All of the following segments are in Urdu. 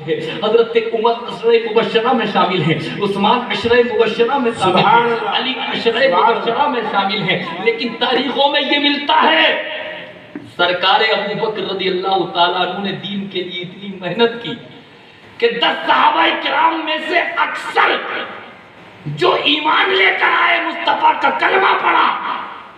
ہے، حضرت عمر عشرہ مبشرہ میں شامل ہیں، عثمان عشرہ مبشرہ میں شامل ہیں، علی عشرہ مبشرہ میں شامل ہیں، لیکن تاریخوں میں یہ ملتا ہے سرکار ابو بکر رضی اللہ تعالیٰ عنہ نے دین کے لیے اتنی محنت کی کہ 10 صحابہ کرام میں سے اکثر جو ایمان لے کر آئے، مصطفیٰ کا کلمہ پڑھا،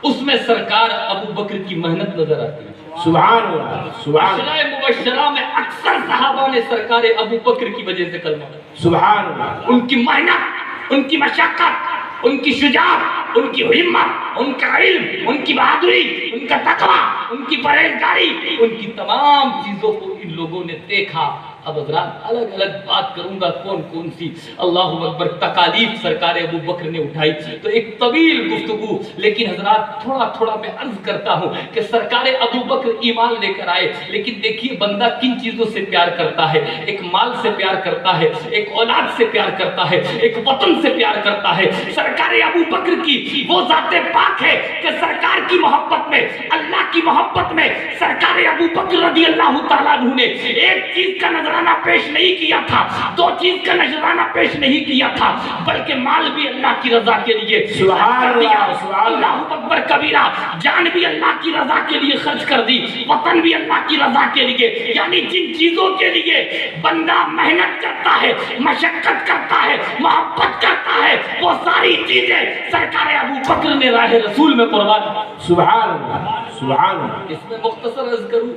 اس میں سرکار ابو بکر کی محنت نظر آتی ہے۔ سبحان اللہ، سبحان اللہ، عشرہ مبشرہ میں اکثر صحابہ نے سرکار ابو بکر کی وجہ سے کلمہ پڑھا۔ سبحان اللہ، ان کی محنت، ان کی مشقت، ان کی شجاعت، ان کی ہمت، ان کا علم، ان کی بہادری، ان کا تقوی، ان کی پرہیزگاری، ان کی تمام چیزوں کو ان لوگوں نے دیکھا۔ اب حضرات الگ الگ بات کروں گا کون کون سی اللہ اکبر تکالیف سرکار ابو بکر نے اٹھائی، تو ایک طویل گفتگو، لیکن حضرات تھوڑا تھوڑا میں عرض کرتا ہوں کہ سرکار ابو بکر ایمان لے کر آئے، لیکن دیکھیے بندہ کن چیزوں سے پیار کرتا ہے، ایک مال سے پیار کرتا ہے، ایک اولاد سے پیار کرتا ہے، ایک وطن سے پیار کرتا ہے۔ سرکار ابو بکر کی وہ ذات پاک ہے کہ سرکار کی محبت میں، اللہ کی محبت میں سرکار ابو بکر رضی اللہ تعالیٰ عنہ نے ایک چیز کا نظرانہ پیش نہیں کیا تھا، دو چیز کا نظرانہ پیش نہیں کیا تھا، بلکہ مال بھی اللہ کی رضا کے لیے سبحان اللہ، سبحان اللہ، اللہ اکبر کبیرہ، جان بھی اللہ کی رضا کے لیے خرچ کر دی، وطن بھی اللہ کی رضا کے لیے، یعنی جن چیزوں کے لیے بندہ محنت کرتا ہے، مشقت کرتا ہے، محبت کرتا ہے، وہ ساری چیزیں سرکار ابو بکر نے راہ رسول میں قربان کی۔ سبحان اللہ، سبحان اللہ، اس میں مختصر عرض کروں،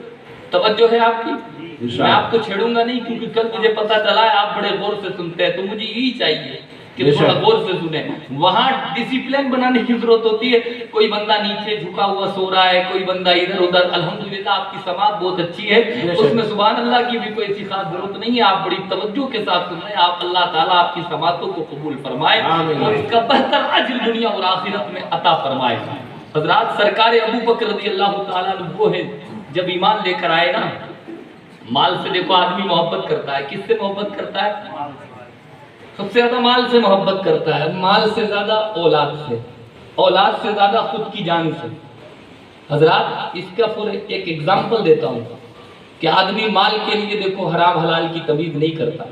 توجہ ہے آپ کی؟ میں آپ کو چھیڑوں گا نہیں، کیونکہ کل مجھے پتا چلا ہے آپ بڑے غور سے سنتے ہیں، تو مجھے یہی چاہیے کہ تھوڑا غور سے سنیں۔ وہاں ڈسپلن بنانے کی ضرورت ہوتی ہے، کوئی بندہ نیچے جھکا ہوا سو رہا ہے، کوئی بندہ ادھر ادھر۔ الحمدللہ آپ کی سماعت بہت اچھی ہے، اس میں سبحان اللہ کی بھی کوئی ایسی خاص ضرورت نہیں ہے، آپ بڑی توجہ کے ساتھ سن رہے ہیں۔ آپ اللہ تعالیٰ آپ کی سماعتوں کو قبول فرمائے اور اس کا بہتر اجر دنیا اور آخرت میں عطا فرمائے۔ حضرات سرکار ابو بکر رضی اللہ تعالیٰ عنہ وہ ہے جب ایمان لے کر آئے نا، مال سے دیکھو آدمی محبت کرتا ہے، کس سے محبت کرتا ہے؟ سب سے زیادہ مال سے محبت کرتا ہے، مال سے زیادہ اولاد سے، اولاد سے زیادہ خود کی جان سے۔ حضرات اس کا ایک ایگزامپل دیتا ہوں کہ آدمی مال کے لیے دیکھو حرام حلال کی تمیز نہیں کرتا،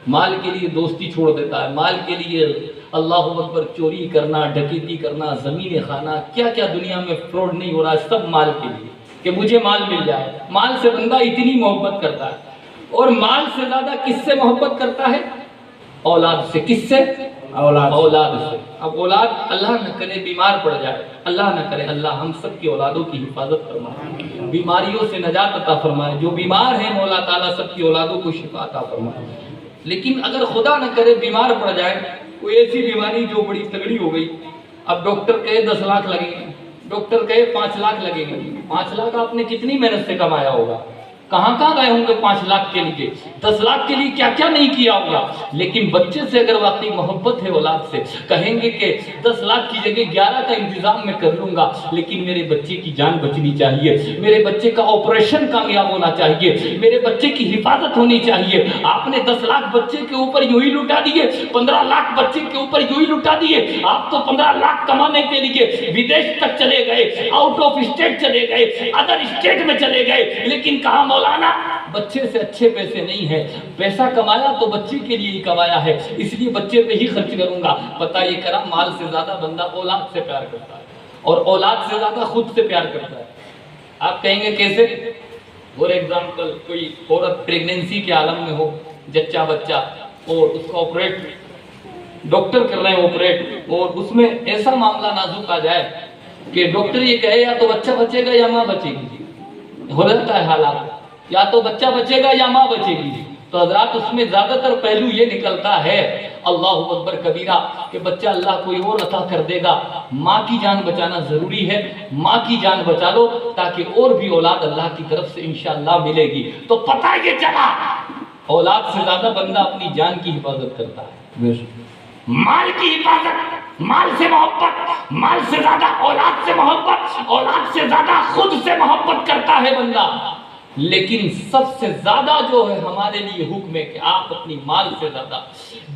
مال کے لیے دوستی چھوڑ دیتا ہے، مال کے لیے اللہ اکبر چوری کرنا، ڈکیتی کرنا، زمین کھانا، کیا کیا دنیا میں فراڈ نہیں ہو رہا ہے، سب مال کے لیے کہ مجھے مال مل جائے۔ مال سے بندہ اتنی محبت کرتا ہے، اور مال سے زیادہ کس سے محبت کرتا ہے؟ اولاد سے۔ کس سے؟ اولاد سے۔ اب اولاد اللہ نہ کرے بیمار پڑ جائے، اللہ نہ کرے، اللہ ہم سب کی اولادوں کی حفاظت فرمائے، بیماریوں سے نجات عطا فرمائے، جو بیمار ہیں مولا تعالیٰ سب کی اولادوں کو شفا عطا فرمائے۔ لیکن اگر خدا نہ کرے بیمار پڑ جائے، کوئی ایسی بیماری جو بڑی تگڑی ہو گئی، اب ڈاکٹر کہے 10 لاکھ لگیں گے، ڈاکٹر کہے 5 لاکھ لگیں گے، 5 لاکھ آپ نے کتنی محنت سے کمایا ہوگا، کہاں کہاں گئے ہوں گے 5 لاکھ کے لیے، 10 لاکھ کے لیے کیا کیا نہیں کیا ہوگا۔ لیکن بچے سے اگر واقعی محبت ہے اولاد سے، کہیں گے کہ 10 لاکھ کی جگہ 11 کا انتظام میں کر لوں گا، لیکن میرے بچے کی جان بچنی چاہیے، میرے بچے کا آپریشن کامیاب ہونا چاہیے، میرے بچے کی حفاظت ہونی چاہیے۔ آپ نے 10 لاکھ بچے کے اوپر یوں ہی لٹا دیے، 15 لاکھ بچے کے اوپر یوں ہی لٹا دیے۔ آپ تو 15 لاکھ کمانے کے لیے ودیش تک چلے گئے، آؤٹ آف اسٹیٹ چلے گئے، ادر اسٹیٹ میں چلے گئے، لیکن کہاں مولانا بچے سے اچھے پیسے نہیں ہیں، پیسہ کمایا تو بچے کے لیے ہی کمایا ہے، اس لیے بچے پہ ہی خرچ کروں گا۔ پتہ یہ کرا مال سے زیادہ بندہ اولاد سے پیار کرتا ہے، اور اولاد سے زیادہ خود سے پیار کرتا ہے۔ آپ کہیں گے کیسے؟ فور ایگزامپل کوئی عورت پریگننسی کے عالم میں ہو، جچہ بچہ، اور اس کو آپریٹ ڈاکٹر کر رہے ہیں آپریٹ، اور اس میں ایسا معاملہ نازک آ جائے کہ ڈاکٹر یہ کہے یا تو بچہ بچے گا یا ماں بچے گی، ہو جاتا ہے حالات، یا تو بچہ بچے گا یا ماں بچے گی۔ تو حضرات اس میں زیادہ تر پہلو یہ نکلتا ہے اللہ اکبر کبیرہ کہ بچہ اللہ کوئی اور عطا کر دے گا، ماں کی جان بچانا ضروری ہے، ماں کی جان بچا لو تاکہ اور بھی اولاد اللہ کی طرف سے انشاءاللہ ملے گی۔ تو پتہ یہ چلا اولاد سے زیادہ بندہ اپنی جان کی حفاظت کرتا ہے، مال کی حفاظت، مال سے محبت، مال سے زیادہ اولاد سے محبت، اولاد سے زیادہ خود سے محبت کرتا ہے بندہ۔ لیکن سب سے زیادہ جو ہے ہمارے لیے حکم ہے کہ آپ اپنی مال سے زیادہ،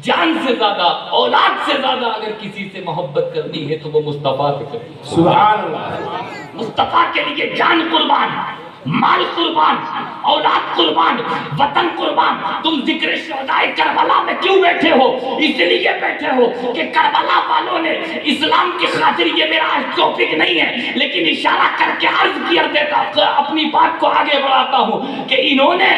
جان سے زیادہ، اولاد سے زیادہ اگر کسی سے محبت کرنی ہے تو وہ مصطفیٰ سے کریں۔ سبحان اللہ، مصطفیٰ کے لیے جان قربان، مال قربان، اولاد قربان، وطن قربان. تم ذکر شہدائے کربلا میں کیوں بیٹھے ہو؟ اس لیے بیٹھے ہو کہ کربلا والوں نے اسلام کی خاطر، یہ میرا آج ٹاپک نہیں ہے لیکن اشارہ کر کے عرض کر دیتا اپنی بات کو آگے بڑھاتا ہوں کہ انہوں نے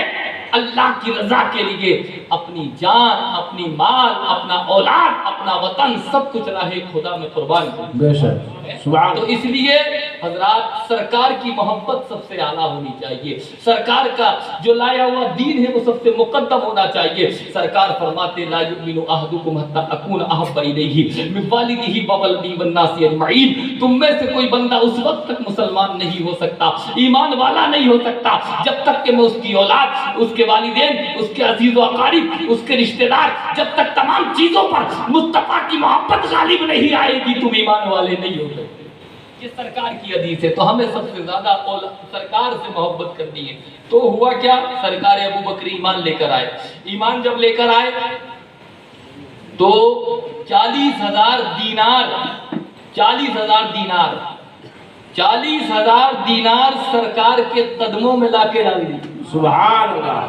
اللہ کی رضا کے لیے اپنی جان، اپنی مال، اپنا اولاد، اپنا وطن سب کچھ راہ خدا میں قربان کر دیا. بے شک سبحان تو اس لیے حضرات سرکار کی محبت سب سے اعلیٰ ہونی چاہیے. سرکار کا جو لایا ہوا دین ہے وہ سب سے مقدم ہونا چاہیے. سرکار فرماتے لا یؤمن احدکم حتی اکون احب الیہ من والدہ وولدہ والناس اجمعین. تم میں سے کوئی بندہ اس وقت تک مسلمان نہیں ہو سکتا، ایمان والا نہیں ہو سکتا جب تک کہ میں اس کی اولاد، اس کے والدین، اس کے عزیز و اقارب، اس کے رشتہ دار، جب تک تمام چیزوں پر مصطفیٰ کی محبت غالب نہیں آئے گی تم ایمان والے نہیں ہو سکتے. یہ سرکار کی حدیث ہے. تو ہمیں سب سے زیادہ سرکار سے محبت کرنی ہے. تو ہوا کیا؟ سرکار ابو بکر ایمان لے کر آئے. ایمان جب لے کر آئے تو 40,000 دینار سرکار کے قدموں میں لا کے ڈال دی. سبحان اللہ.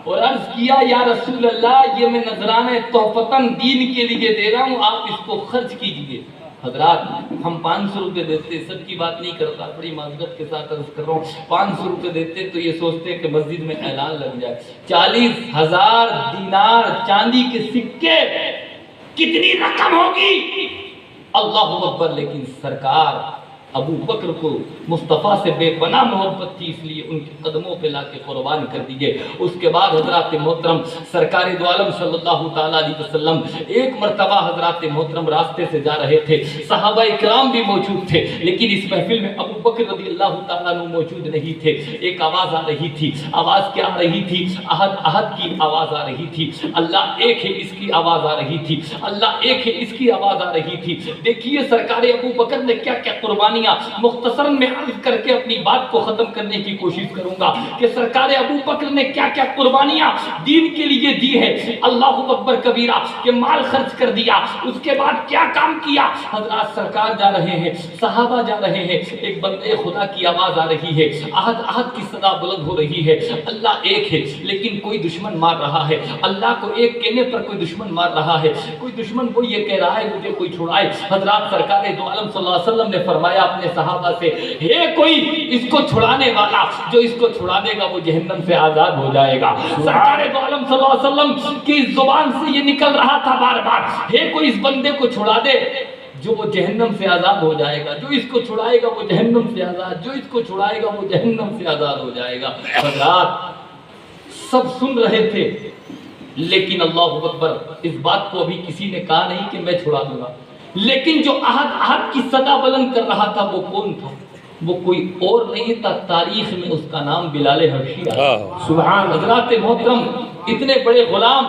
اور عرض کیا یا رسول اللہ یہ میں نذرانہ تحفتاً دین کے لیے دے رہا ہوں، آپ اس کو خرچ کیجئے. حضرات ہم 500 روپے دیتے، سب کی بات نہیں کرتا، بڑی معذرت کے ساتھ عرض کر رہا ہوں، 500 روپے دیتے تو یہ سوچتے کہ مسجد میں اعلان لگ جائے. 40,000 دینار چاندی کے سکے، کتنی رقم ہوگی؟ اللہ اکبر. لیکن سرکار ابو بکر کو مصطفیٰ سے بے پناہ محبت تھی، اس لیے ان کے قدموں پہ لا کے قربان کر دیے. اس کے بعد حضرات محترم سرکار دو عالم صلی اللہ تعالیٰ علیہ وسلم ایک مرتبہ حضرات محترم راستے سے جا رہے تھے. صحابہ اکرام بھی موجود تھے لیکن اس محفل میں ابو بکر رضی اللہ تعالیٰ عنہ موجود نہیں تھے. ایک آواز آ رہی تھی. آواز کیا آ رہی تھی؟ احد احد کی آواز آ رہی تھی. اللہ ایک ہے اس کی آواز آ رہی تھی. اللہ ایک ہے اس کی آواز آ رہی تھی. دیکھیے سرکار ابو بکر نے کیا کیا قربانی. مختصر میں عرض کر کے اپنی بات کو ختم کرنے کی کوشش کروں گا کہ سرکار ابو بکر نے کیا کیا قربانیاں دین کے لیے دی ہے. اللہ اکبر کبیرہ کہ مال خرچ کر دیا. اس کے بعد کیا کام کیا؟ حضرات سرکار جا رہے ہیں، صحابہ جا رہے ہیں، ایک بندے خدا کی آواز آ رہی ہے، احد احد کی صدا بلند ہو رہی ہے. اللہ ایک ہے لیکن کوئی دشمن مار رہا ہے. اللہ کو ایک کہنے پر کوئی دشمن مار رہا ہے. کوئی دشمن وہ یہ کہہ رہا ہے مجھے کوئی چھڑائے. حضرات سرکار دو عالم صلی اللہ علیہ وسلم نے فرمایا اپنے صحابہ سے ہے کوئی اس کو چھڑانے والا، جو اس کو چھڑا دے گا وہ جہنم سے آزاد ہو جائے گا. سرکار دو عالم صلی اللہ علیہ وسلم کی زبان سے یہ نکل رہا تھا بار بار، ہے کوئی اس بندے کو چھڑا دے جو وہ جہنم سے آزاد ہو جائے گا، جو اس کو چھڑائے گا وہ جہنم سے آزاد، جو اس کو چھڑائے گا وہ جہنم سے آزاد ہو جائے گا. حضرات سب سن رہے تھے لیکن اللہ اکبر اس بات کو ابھی کسی نے کہا نہیں کہ میں چھڑا دوں گا. لیکن جو احد احد کی صدا بلند کر رہا تھا وہ کون تھا؟ وہ کوئی اور نہیں تھا، تاریخ میں اس کا نام بلال حبشی ہے. سبحان. حضرات محترم اتنے بڑے غلام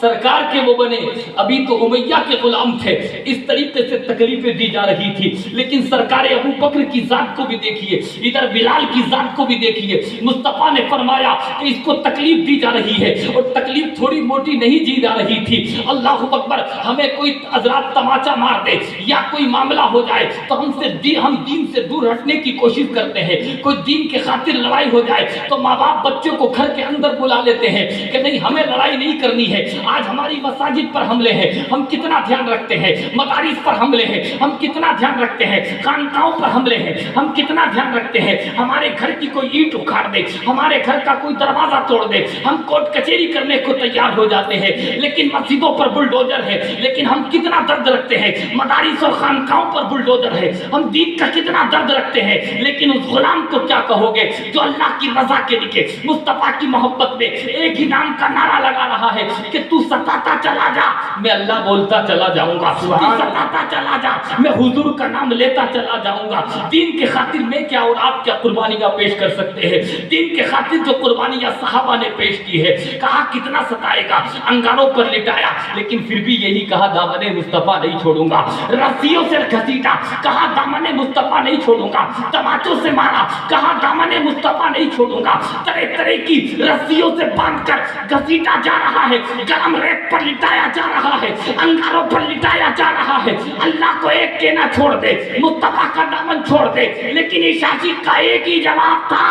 سرکار کے وہ بنے. ابھی تو امیہ کے غلام تھے. اس طریقے سے تکلیفیں دی جا رہی تھی لیکن سرکار ابو بکر کی ذات کو بھی دیکھیے، ادھر بلال کی ذات کو بھی دیکھیے. مصطفیٰ نے فرمایا کہ اس کو تکلیف دی جا رہی ہے اور تکلیف تھوڑی موٹی نہیں دی جا رہی تھی. اللہ اکبر. ہمیں کوئی حضرات تماچا مار دے یا کوئی معاملہ ہو جائے تو ہم دین سے دور ہٹنے کی کوشش کرتے ہیں. کوئی دین کے خاطر لڑائی ہو جائے تو ماں باپ بچوں کو گھر کے اندر بلا لیتے ہیں کہ نہیں ہمیں لڑائی نہیں کرنی ہے. آج ہماری مساجد پر حملے ہیں، ہم کتنا دھیان رکھتے ہیں. مدارس پر حملے ہیں، ہم کتنا دھیان رکھتے ہیں. خانقاہوں پر حملے ہیں، ہم کتنا دھیان رکھتے ہیں. ہمارے گھر کی کوئی اینٹ اکھاڑ دے، ہمارے گھر کا کوئی دروازہ توڑ دے، ہم کورٹ کچہری کرنے کو تیار ہو جاتے ہیں. لیکن مسجدوں پر بلڈوزر ہے لیکن ہم کتنا درد رکھتے ہیں. مدارس اور خانقاہوں پر بلڈوزر ہے، ہم دین کا کتنا درد رکھتے ہیں. لیکن اس غلام کو کیا کہو گے جو اللہ کی رضا کے لیے مصطفیٰ کی محبت میں ایک ہی نام کا نعرہ لگا رہا ہے کہ تو ستاتا چلا جا میں اللہ بولتا چلا جاؤں گا، تو ستاتا چلا جا میں حضور کا نام لیتا چلا جاؤں گا. دین کے خاطر میں کیا اور آپ کیا قربانیاں پیش کر سکتے ہیں. دین کے خاطر جو قربانیاں صحابہ نے پیش کی ہے، کہا کتنا ستائے گا. گا، انگاروں پر لٹایا، لیکن پھر بھی یہی کہا دامن مصطفیٰ نہیں چھوڑوں گا، رسیوں سے گھسیٹا، کہا دامن مصطفیٰ نہیں چھوڑوں گا، تماچوں سے مارا، کہا دامن مصطفیٰ نہیں چھوڑوں گا، طرح طرح کی رسیوں سے باندھ کر گھسیٹا جا رہا ہے، گرم ریت پر لٹایا جا رہا ہے، انگاروں پر لٹایا جا رہا ہے۔ اللہ کو ایک کہنا چھوڑ دے، مصطفیٰ کا دامن چھوڑ دے، لیکن عشاشی کا ایک ہی جواب تھا،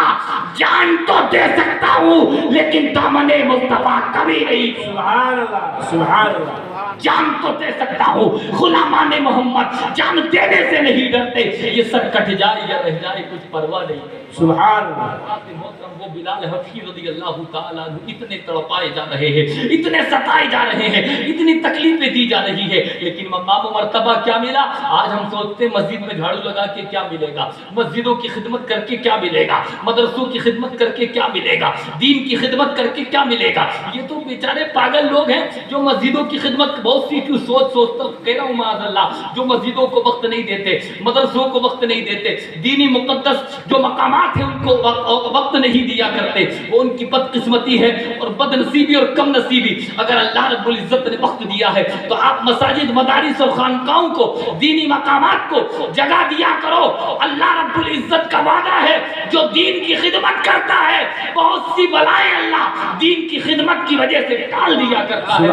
جان تو دے سکتا ہوں لیکن دامن مصطفیٰ کبھی نہیں۔ سبحان اللہ، سبحان اللہ۔ جان تو دے سکتا ہوں، غلامان محمد جان دینے سے نہیں ڈرتے، یہ سر کٹ جائے یا رہ جائے کچھ پرواہ نہیں۔ سبحان اللہ۔ وہ بلال حبشی رضی اللہ تعالیٰ عنہ اتنے تڑپائے جا رہے ہیں، اتنے ستائے جا رہے ہیں، اتنی تکلیفیں دی جا رہی ہے، لیکن مقام و مرتبہ کیا ملا؟ آج ہم سوچتے ہیں مسجد میں جھاڑو لگا کے کیا ملے گا، مسجدوں کی خدمت کر کے کیا ملے گا، مدرسوں کی خدمت کر کے کیا ملے گا، دین کی خدمت کر کے کیا ملے گا۔ یہ تو بیچارے پاگل لوگ ہیں جو مسجدوں کی خدمت بہت سی کیوں سوچتا کہہ رہا ہوں معاذ اللہ، جو مسجدوں کو وقت نہیں دیتے، مدرسوں کو وقت نہیں دیتے، دینی مقدس جو مقامات ہیں ان کو وقت نہیں دیا کرتے، وہ ان کی بدقسمتی ہے اور بد نصیبی اور کم نصیبی۔ اگر اللہ رب العزت نے وقت دیا ہے تو آپ مساجد، مدارس اور خانقاہوں کو، دینی مقامات کو جگہ دیا کرو۔ اللہ رب العزت کا وعدہ ہے، جو دین کی خدمت کرتا ہے بہت سی بلائیں اللہ دین کی خدمت کی وجہ سے ٹال دیا کرتا ہے۔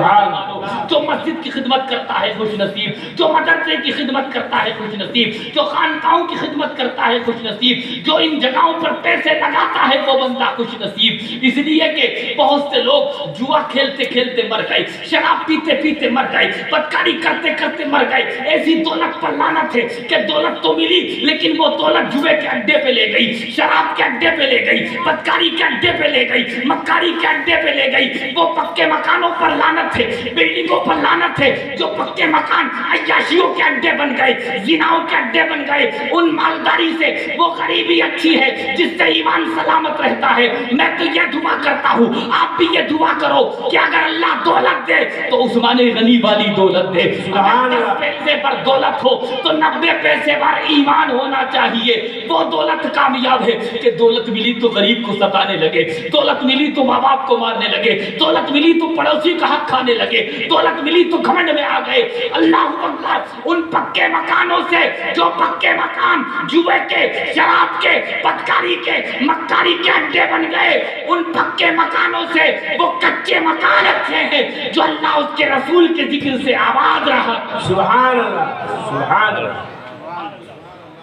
جو مسجد کی خدمت کرتا ہے خوش نصیب، جو مدرسے کی خدمت کرتا ہے خوش نصیب، جو خانقاہوں کی خدمت کرتا ہے خوش نصیب، جو ان جگہوں پر پیسے لگاتا ہے وہ بندہ خوش نصیب۔ اس لیے کہ بہت سے لوگ جوا کھیلتے کھیلتے مر گئے، شراب پیتے پیتے مر گئے، بدکاری کرتے کرتے مر گئے۔ ایسی دولت پر لعنت ہے کہ دولت تو ملی لیکن وہ دولت جوے کے اڈے پہ لے گئی، شراب کے اڈے پہ لے گئی، بدکاری کے اڈے پہ لے گئی، مکاری کے اڈے پہ لے گئی۔ وہ پکے مکانوں پر لعنت ہے، بلڈنگوں پر لعنت ہے، جو پکے مکان عیاشیوں کے اڈے بن گئے، زناؤں کے اڈے بن گئے۔ ان مالداری سے وہ غریبی اچھی ہے جس سے ایمان سلامت رہتا ہے۔ میں تو یہ دعا کرتا ہوں، آپ بھی یہ دعا کرو کہ اگر اللہ دولت دے تو عثمان غنی والی دولت دے۔ اگر 10 پیسے پر دولت ہو تو 90 پیسے پر ایمان ہونا چاہیے۔ وہ دولت کامیاب ہے کہ دولت ملی تو غریب کو ستانے لگے، دولت ملی تو ماں باپ کو مارنے لگے، دولت ملی تو پڑوسی کا حق کھانے لگے، دولت ملی تو گھمنڈ میں آ گئے۔ اللہ اکبر، ان پکے مکانوں سے جو پکے مکان جوے کے، شراب کے، بدکاری کے، مکاری کے اڈے بن گئے، ان پکے مکانوں سے وہ کچے مکان اچھے ہیں جو اللہ اس کے رسول کے ذکر سے آباد رہا۔ سبحان اللہ، سبحان اللہ۔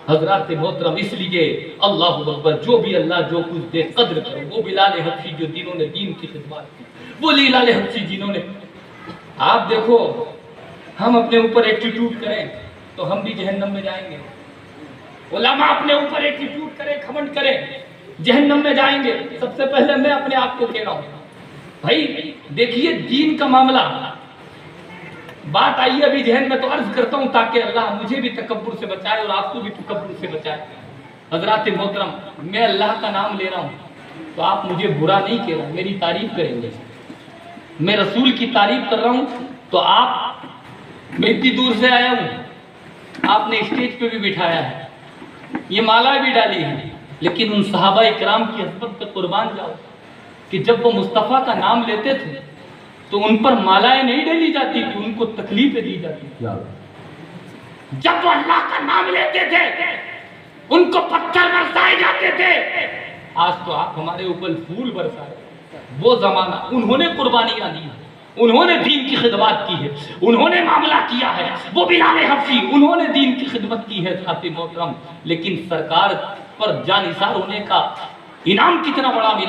حضرات محترم، اس لیے اللہ اکبر، جو بھی اللہ جو کچھ دے قدر کرو۔ وہ بلال حبشی جو جنہوں نے دین کی خدمات کی، وہ بلال حبشی جنہوں نے، آپ دیکھو ہم اپنے اوپر ایٹیٹیوڈ کریں تو ہم بھی جہنم میں جائیں گے، علماء اپنے اوپر ایٹیٹیوڈ کریں، گھمنڈ کریں، جہنم میں جائیں گے۔ سب سے پہلے میں اپنے آپ کو کہہ رہا ہوں بھائی دیکھیے دین کا معاملہ، بات آئی ابھی ذہن میں تو عرض کرتا ہوں تاکہ اللہ مجھے بھی تکبر سے بچائے اور آپ کو بھی تکبر سے بچائے۔ حضرات محترم، میں اللہ کا نام لے رہا ہوں تو آپ مجھے برا نہیں کہہ رہا، میری تعریف کریں گے۔ میں رسول کی تعریف کر رہا ہوں تو آپ، میں اتنی دور سے آیا ہوں، آپ نے اسٹیج پہ بھی بٹھایا ہے، یہ مالا بھی ڈالی ہے، لیکن ان صحابہ اکرام کی عظمت پہ قربان جاؤ کہ جب وہ مصطفیٰ کا نام لیتے تھے تو ان پر مالائیں نہیں ڈالی جاتی تھی، ان کو تکلیفیں دی جاتی تھی۔ جب وہ اللہ کا نام لیتے تھے ان کو پتھر برسائے جاتے تھے۔ آج تو آپ ہمارے اوپر پھول برسائے۔ وہ زمانہ انہوں نے قربانیاں دی، انہوں نے دین کی خدمات کی ہے، انہوں نے معاملہ کیا ہے۔ وہ بلال حبشی، انہوں نے دین کی خدمت کی ہے حضرات محترم، لیکن سرکار پر جانثار ہونے کا انعام کتنا بڑا ملا۔